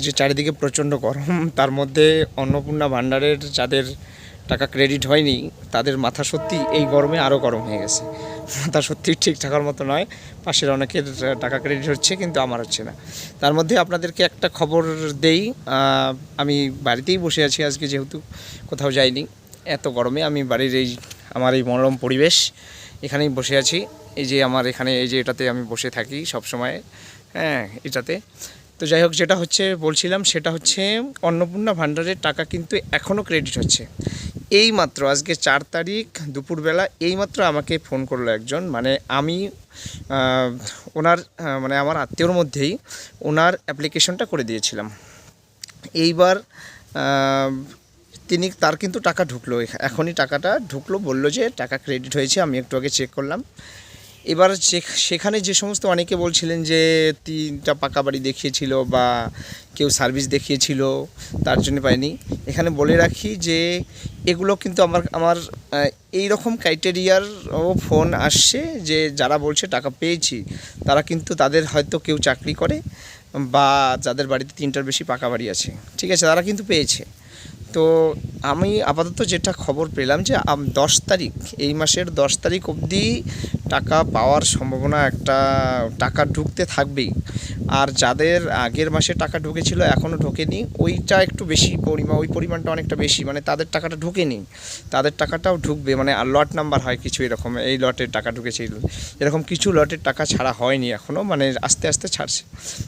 যে চারিদিকে প্রচণ্ড গরম, তার মধ্যে অন্নপূর্ণা ভাণ্ডারের যাদের টাকা ক্রেডিট হয়নি তাদের মাথা সত্যি এই গরমে আরও গরম হয়ে গেছে। মাথা সত্যি ঠিক থাকার মতো নয়। পাশের অনেকের টাকা ক্রেডিট হচ্ছে কিন্তু আমার হচ্ছে না। তার মধ্যে আপনাদেরকে একটা খবর দেই, আমি বাড়িতেই বসে আছি আজকে, যেহেতু কোথাও যাইনি। এত গরমে আমি বাড়ির আমার এই মনোরম পরিবেশ এখানেই বসে আছি। এই যে আমার এখানে এই যে এটাতে আমি বসে থাকি সব সময়, হ্যাঁ এটাতে। তো যাই হোক, যেটা হচ্ছে বলছিলাম সেটা হচ্ছে অন্নপূর্ণা ভাণ্ডারের টাকা কিন্তু এখনও ক্রেডিট হচ্ছে। এইমাত্র আজকে 4 তারিখ দুপুরবেলা এইমাত্র আমাকে ফোন করলো একজন, মানে আমি ওনার মানে আমার আত্মীয়র মধ্যেই ওনার অ্যাপ্লিকেশনটা করে দিয়েছিলাম। এইবার তার কিন্তু টাকা ঢুকলো, এখনই টাকাটা ঢুকলো, বললো যে টাকা ক্রেডিট হয়েছে। আমি একটু আগে চেক করলাম। এবার সেখানে যে সমস্ত অনেকে বলছিলেন যে 3টা পাকা বাড়ি দেখিয়েছিল বা কেউ সার্ভিস দেখিয়েছিল তার জন্য পাইনি, এখানে বলে রাখি যে এগুলো কিন্তু আমার এই রকম ক্রাইটেরিয়ারও ফোন আসছে যে যারা বলছে টাকা পেয়েছি তারা কিন্তু তাদের হয়তো কেউ চাকরি করে বা যাদের বাড়িতে 3টার বেশি পাকা বাড়ি আছে, ঠিক আছে, তারা কিন্তু পেয়েছে। তো আমি আপাতত যেটা খবর পেলাম যে 10 তারিখ, এই মাসের 10 তারিখ অবধি টাকা পাওয়ার সম্ভাবনা, একটা টাকা ঢুকতে থাকবেই। আর যাদের আগের মাসে টাকা ঢুকেছিল এখনও ঢোকেনি, ওইটা একটু বেশি ওই পরিমাণটা অনেকটা বেশি, মানে তাদের টাকাটা ঢুকেনি, তাদের টাকাটাও ঢুকবে। মানে আর লট নাম্বার হয় কিছু এরকম, এই লটের টাকা ঢুকেছে এরকম কিছু লটের টাকা ছাড়া হয়নি এখনও, মানে আস্তে আস্তে ছাড়ছে।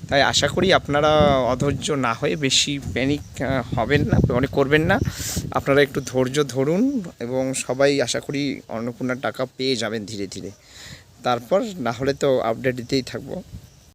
তাই আশা করি আপনারা অধৈর্য না হয়ে বেশি প্যানিক হবেন না, অনেক করবেন না। আপনারা একটু ধৈর্য ধরুন এবং সবাই আশা করি অন্নপূর্ণার টাকা পেয়ে যাবেন ধীরে ধীরে। তারপর না হলে তো আপডেট দিতেই থাকবো।